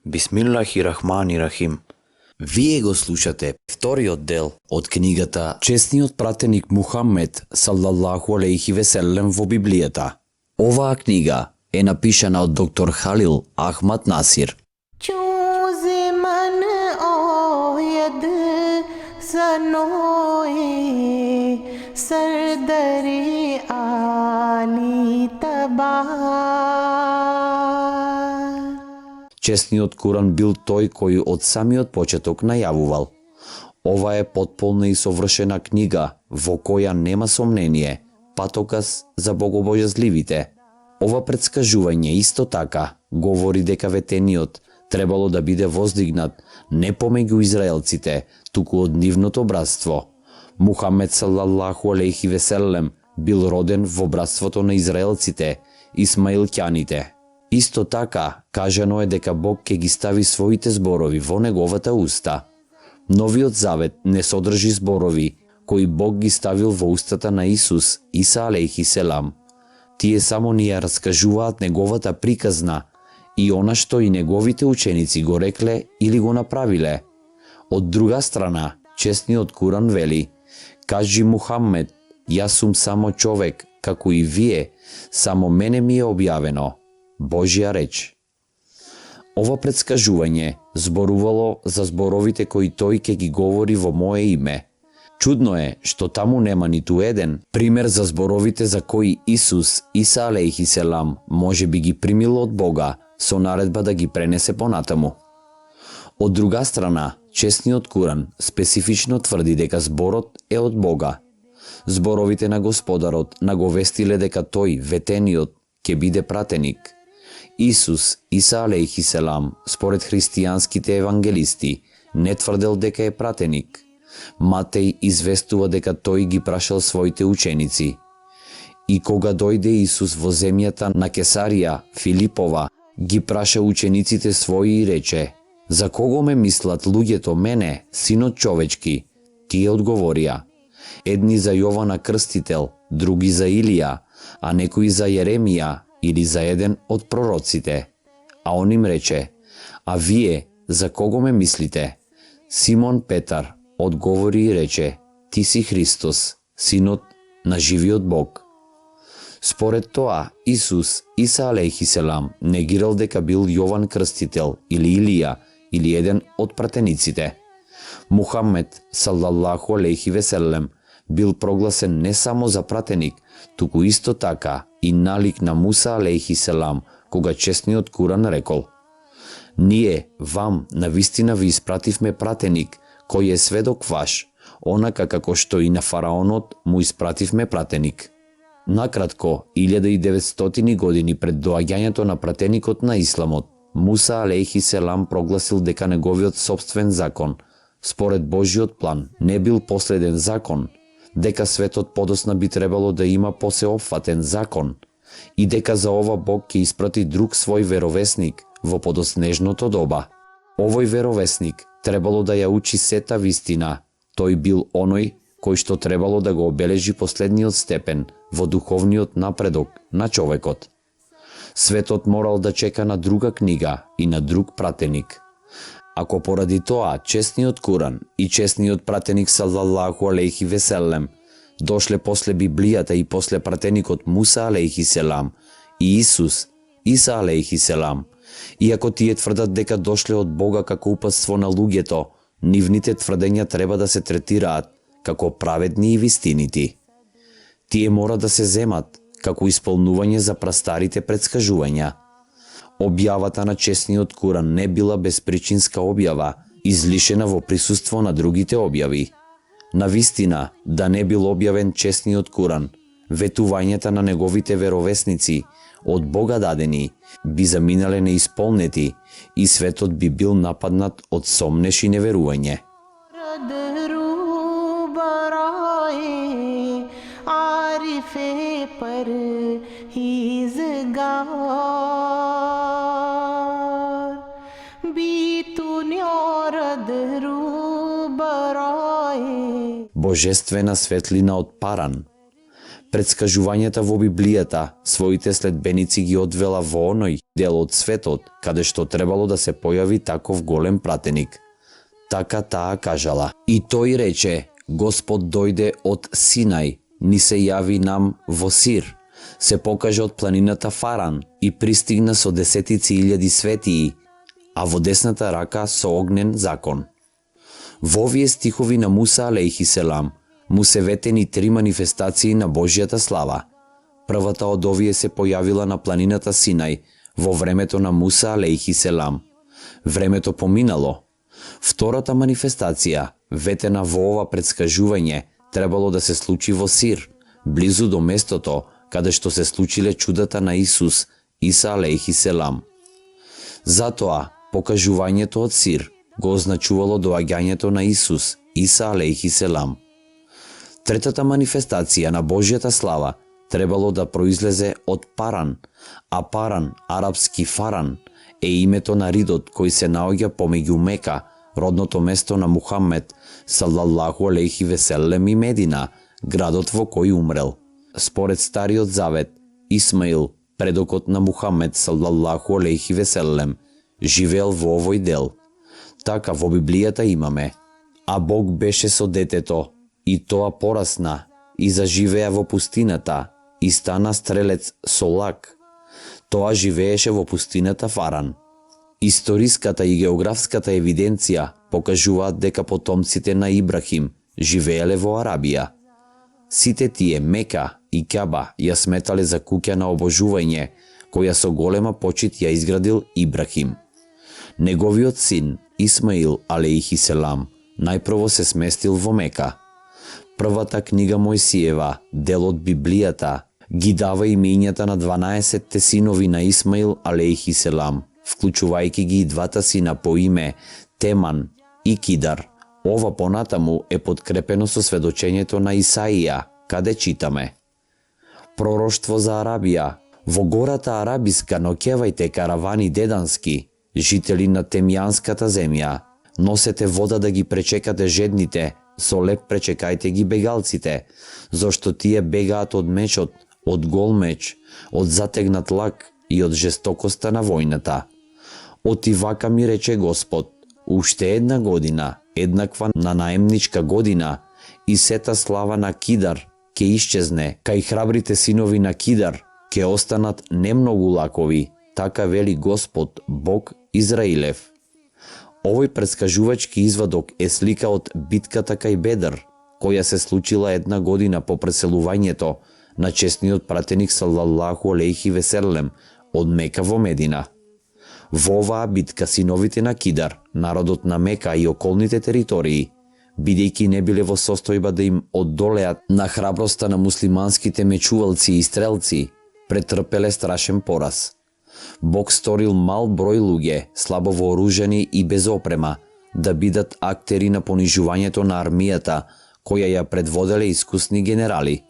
Бисмиллахи-рахмани-рахим. Вие го слушате вториот дел од книгата Чесниот пратеник Мухамед салаллаху алейхи веселем во Библијата. Оваа книга е напишана од доктор Халил Ахмад Насир. Чесниот Куран бил тој кој од самиот почеток најавувал: ова е потполна и совршена книга во која нема сомнение, патоказ за богобојазливите. Ова претскажување исто така говори дека ветениот требало да биде воздигнат не помеѓу израелците, туку од нивното братство. Мухамед салаллаху алейхи веселем бил роден во братството на израелците, исмаилќаните. Исто така, кажано е дека Бог ќе ги стави своите зборови во неговата уста. Новиот завет не содржи зборови кои Бог ги ставил во устата на Исус, Иса алейхи селам. Тие само ни ја раскажуваат неговата приказна и она што и неговите ученици го рекле или го направиле. Од друга страна, чесниот Куран вели: кажи Мухамед, јас сум само човек, како и вие, само мене ми е објавено Божја реч. Ова претскажување зборувало за зборовите кои тој ќе ги говори во мое име. Чудно е што таму нема ниту еден пример за зборовите за кои Исус, Иса алейхи селам, може би ги примил од Бога со наредба да ги пренесе понатаму. Од друга страна, чесниот Куран специфично тврди дека зборот е од Бога. Зборовите на Господарот наговестиле дека тој, ветениот, ќе биде пратеник. Исус, Иса алейхи селам, според христијанските евангелисти, не тврдел дека е пратеник. Матеј известува дека тој ги прашал своите ученици. И кога дојде Исус во земјата на Кесарија Филипова, ги праша учениците своји и рече: за кого ме мислат луѓето мене, синот човечки? Тие одговорија: едни за Јована Крстител, други за Илија, а некои за Јеремија или за еден од пророците. А он им рече: а вие за кого ме мислите? Симон Петар одговори и рече: ти си Христос, синот на живиот Бог. Според тоа, Исус, Иса алейхи селам, негирал дека бил Јован Крстител или Илија или еден од пратениците. Мухамед салаллаху алейхи веселем бил прогласен не само за пратеник, туку исто така и налик на Муса алейхи селам, кога чесниот Куран рекол: ние вам навистина ви испративме пратеник, кој е сведок ваш, онака како што и на фараонот му испративме пратеник. Накратко, 1900 години пред доаѓањето на пратеникот на Исламот, Муса алейхи селам прогласил дека неговиот собствен закон, според Божјиот план, не бил последен закон, дека светот подосна би требало да има посеопфатен закон и дека за ова Бог ќе испрати друг свој веровесник во подоснежното доба. Овој веровесник требало да ја учи сета вистина. Тој бил оној кој што требало да го обележи последниот степен во духовниот напредок на човекот. Светот морал да чека на друга книга и на друг пратеник. Ако поради тоа чесниот Куран и чесниот пратеник салаллаху алейхи веселем дошле после Библијата и после пратеникот Муса алейхи селам и Исус, Иса алейхи селам, иако тие тврдат дека дошле од Бога како упатство на луѓето, нивните тврдења треба да се третираат како праведни и вистинити. Тие мора да се земат како исполнување за прастарите претскажувања. Објавата на чесниот Куран не била безпричинска објава, излишена во присуство на другите објави. Навистина, да не бил објавен чесниот Куран, ветувањата на неговите веровесници, од Бога дадени, би заминале неисполнети и светот би бил нападнат од сомнеш и неверување. Божествена светлина од Паран. Предскажувањата во Библијата своите следбеници ги одвела во оној дел од светот, каде што требало да се појави таков голем пратеник. Така таа кажала: И тој рече: Господ дојде од Синај, ни се јави нам во Сир, се покаже од планината Фаран и пристигна со десетици илјади светии, а во десната рака со огнен закон. Во овие стихови на Муса алейхи селам му се ветени 3 манифестации на Божјата слава. Првата од овие се појавила на планината Синај во времето на Муса алейхи селам. Времето поминало. Втората манифестација, ветена во ова предскажување, требало да се случи во Сир, близу до местото каде што се случиле чудата на Исус, Иса алейхи селам. Затоа, покажувањето од Сир го означувало доаѓањето на Исус, Иса алейхи селам. Третата манифестација на Божјата слава требало да произлезе од Паран, а Паран, арапски Фаран, е името на ридот кој се наоѓа помеѓу Мека, родното место на Мухаммед салаллаху алейхи веселем, и Медина, градот во кој умрел. Според Стариот Завет, Исмаил, предокот на Мухаммед салаллаху алейхи веселем, живеел во овој дел. Така во Библијата имаме: А Бог беше со детето, и тоа порасна, и заживеа во пустината, и стана стрелец со лак. Тоа живееше во пустината Фаран. Историската и географската евиденција покажуваат дека потомците на Ибрахим живееле во Арабија. Сите тие Мека и Каба ја сметале за куќа на обожување, која со голема почит ја изградил Ибрахим. Неговиот син Исмаил алейхи селам најпрво се сместил во Мека. Првата книга Мојсиева, дел од Библијата, ги дава имењата на 12 синови на Исмаил алейхи селам, вклучувајќи ги и двата сина по име Теман и Кидар. Ова понатаму е подкрепено со сведочењето на Исаија, каде читаме: Пророштво за Арабија: Во гората арабиска ноќевајте каравани дедански, жители на темјанската земја, носете вода да ги пречекате жедните, со леп пречекајте ги бегалците, зашто тие бегаат од мечот, од гол меч, од затегнат лак и од жестокоста на војната. Оти вака ми рече Господ: уште една година, еднаква на наемничка година, и сета слава на Кидар ќе исчезне, кај храбрите синови на Кидар ќе останат немногу лакови, така вели Господ, Бог Израилев. Овој предскажувачки извадок е слика од битката кај Бедр, која се случила една година по преселувањето на честниот пратеник салаллаху алейхи веселем од Мека во Медина. Во оваа битка синовите на Кидар, народот на Мека и околните територии, бидејќи не биле во состојба да им одолеат на храброста на муслиманските мечувалци и стрелци, претрпеле страшен пораз. Бог сторил мал број луѓе, слабо вооружени и без опрема, да бидат актери на понижувањето на армијата, која ја предводеле искусни генерали.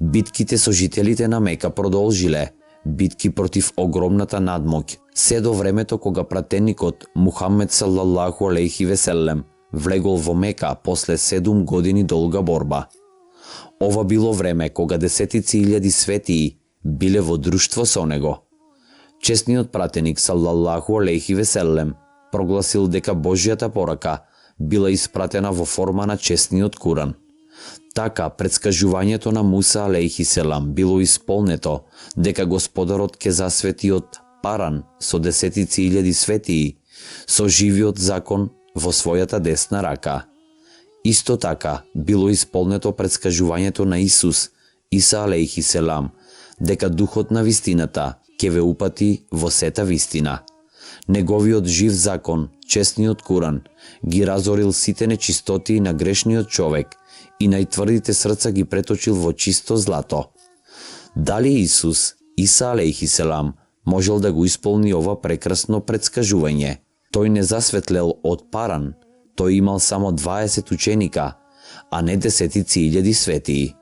Битките со жителите на Мека продолжиле, битки против огромната надмоќ, се до времето кога пратеникот Мухаммед салаллаху алейхи веселем влегол во Мека после 7 години долга борба. Ова било време кога десетици илјади светии биле во друштво со него. Честниот пратеник салаллаху алейхи веселем прогласил дека Божјата порака била испратена во форма на честниот Куран. Така предскажувањето на Муса алейхи селам било исполнето дека Господарот ќе засвети од Паран со десетици илјади светии, со живиот закон во својата десна рака. Исто така било исполнето предскажувањето на Исус, Иса алейхи селам, дека Духот на вистината ќе ве упати во сета вистина. Неговиот жив закон, честниот Куран, ги разорил сите нечистоти на грешниот човек и најтврдите срца ги преточил во чисто злато. Дали Исус, Иса алейхи селам, можел да го исполни ова прекрасно предскажување? Тој не засветлел од Паран, тој имал само 20 ученика, а не десетици илјади светии.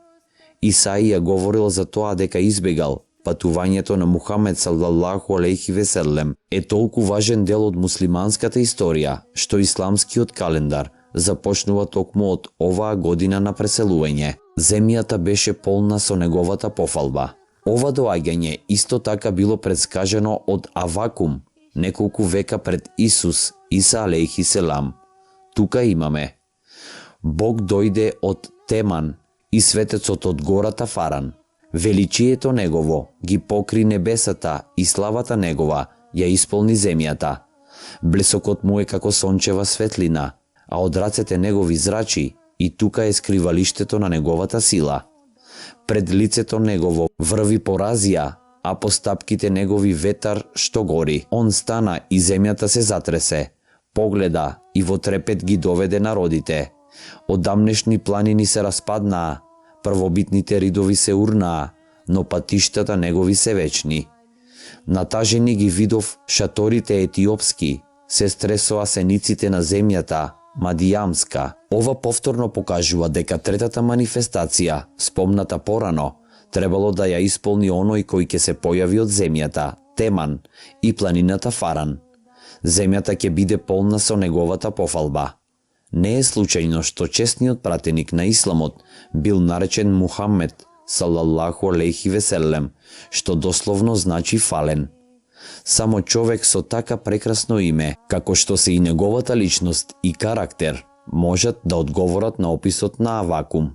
Исаија говорил за тоа дека избегал патувањето на Мухамед салаллаху алейхи веселем е толку важен дел од муслиманската историја, што исламскиот календар започнува токму од оваа година на преселување. Земјата беше полна со неговата пофалба. Ова доаѓање исто така било предскажено од Авакум, неколку века пред Исус, Иса алейхи селам. Тука имаме: Бог дојде од Теман и светецот од гората Фаран. Величието негово ги покри небесата и славата негова ја исполни земјата. Блесокот му е како сончева светлина, а од рацете негови зрачи и тука е скривалиштето на неговата сила. Пред лицето негово врви поразија, а по стапките негови ветар што гори. Он стана и земјата се затресе, погледа и во трепет ги доведе народите. Одамнешни планини се распаднаа, првобитните ридови се урнаа, но патиштата негови се вечни. Натажени ги видов шаторите етиопски, се стресоа сениците на земјата Мадијамска. Ова повторно покажува дека третата манифестација, спомната порано, требало да ја исполни оној кој ќе се појави од земјата, Теман, и планината Фаран. Земјата ќе биде полна со неговата пофалба. Не е случајно што честниот пратеник на исламот бил наречен Мухаммед, салаллаху алейхи веселем, што дословно значи фален. Само човек со така прекрасно име, како што се и неговата личност и карактер, можат да одговорат на описот на Авакум.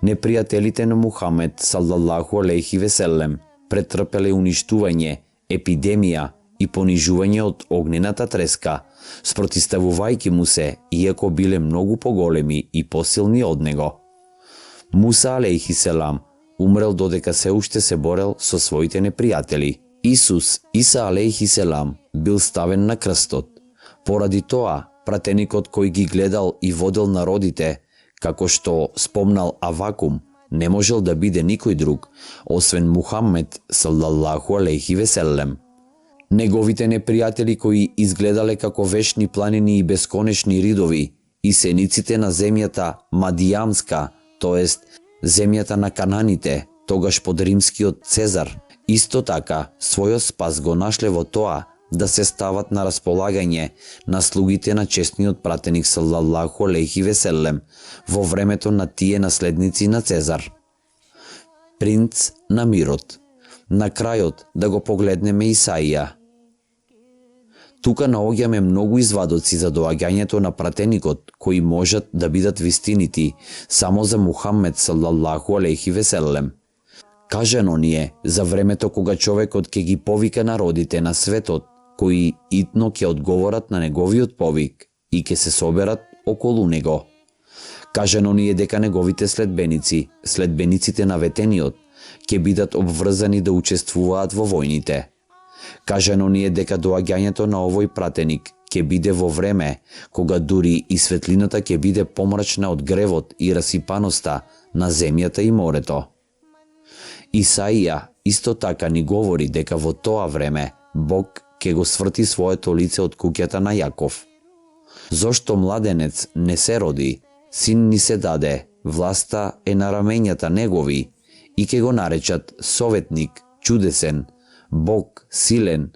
Непријателите на Мухамед, салаллаху алейхи веселем, претрпеле уништување, епидемија и понижување од огнената треска, спротиставувајќи му се, иако биле многу поголеми и посилни од него. Муса алейхи селам умрел додека се уште се борел со своите непријатели. Исус, Иса алейхи селам, бил ставен на крстот. Поради тоа, пратеникот кој ги гледал и водел народите, како што спомнал Авакум, не можел да биде никој друг, освен Мухаммед, салаллаху алейхи веселем. Неговите непријатели кои изгледале како вечни планини и бесконечни ридови, и сениците на земјата Мадијамска, тоест земјата на кананите, тогаш под римскиот Цезар, исто така својот спас го нашле во тоа да се стават на располагање на слугите на честниот пратеник салаллаху алейхи веселем во времето на тие наследници на Цезар. Принц на мирот. На крајот да го погледнеме Исаија. Тука наоѓаме многу извадоци за доаѓањето на пратеникот кои можат да бидат вистинити само за Мухаммед салаллаху алейхи веселем. Кажано ни е за времето кога човекот ќе ги повика народите на светот, кои итно ќе одговорат на неговиот повик и ќе се соберат околу него. Кажано ни е дека неговите следбеници, следбениците на ветениот, ќе бидат обврзани да учествуваат во војните. Кажано ни е дека доаѓањето на овој пратеник ќе биде во време кога дури и светлината ќе биде помрачна од гревот и расипаноста на земјата и морето. Исаија исто така ни говори дека во тоа време Бог ќе го сврти своето лице од куќата на Јаков. Зошто младенец не се роди, син ни се даде, власта е на рамењата негови, и ќе го наречат советник, чудесен, Бог силен,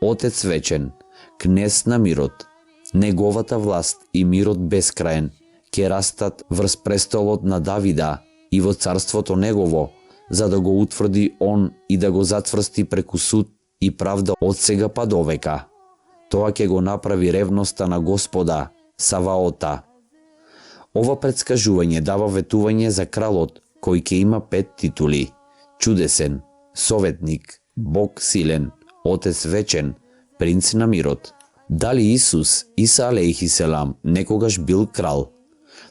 Отец вечен, кнез на мирот. Неговата власт и мирот бескраен ќе растат врз престолот на Давида и во царството негово, за да го утврди он и да го затврсти преку суд и правда од сега па до века. Тоа ќе го направи ревноста на Господа, Саваота. Ова предскажување дава ветување за кралот кој ќе има 5 титули: чудесен, советник, Бог силен, Отец вечен, принц на мирот. Дали Исус, Иса алейхи селам, некогаш бил крал?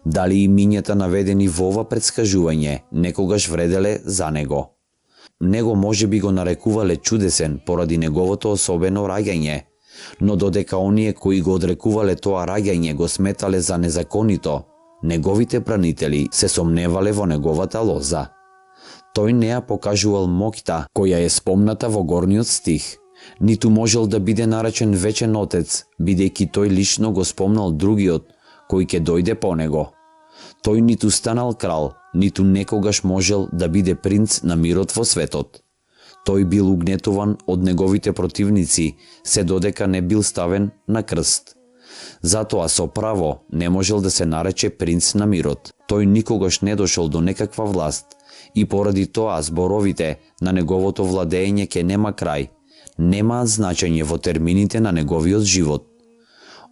Дали имињата наведени во ова предскажување некогаш вределе за него? Него може би го нарекувале чудесен поради неговото особено раѓање, но додека оние кои го одрекувале тоа раѓање го сметале за незаконито, неговите бранители се сомневале во неговата лоза. Тој не ја покажувал моќта која е спомната во горниот стих, ниту можел да биде наречен вечен Отец, бидејќи тој лично го спомнал другиот кој ќе дојде по него. Тој ниту станал крал, ниту некогаш можел да биде принц на мирот во светот. Тој бил угнетуван од неговите противници, се додека не бил ставен на крст. Затоа со право не можел да се нарече принц на мирот. Тој никогаш не дошол до некаква власт и поради тоа зборовите на неговото владење ќе нема крај, немаат значење во термините на неговиот живот.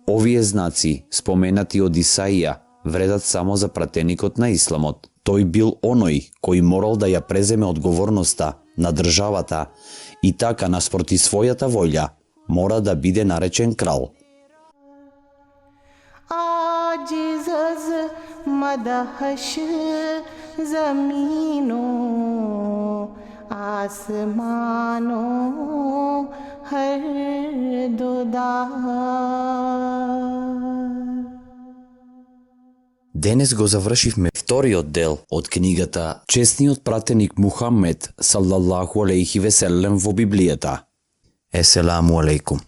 Овие знаци, споменати од Исаија, вредат само за пратеникот на исламот. Тој бил оној кој морал да ја преземе одговорноста на државата и така наспроти својата волја мора да биде наречен крал. आजिज़ मदहश ज़मीनों आसमानों हर दुदार। Денес го завршивме вториот дел од книгата Честниот пратеник Мухамед салаллаху алейхи веселем во Библијата. Еселаму алейкум.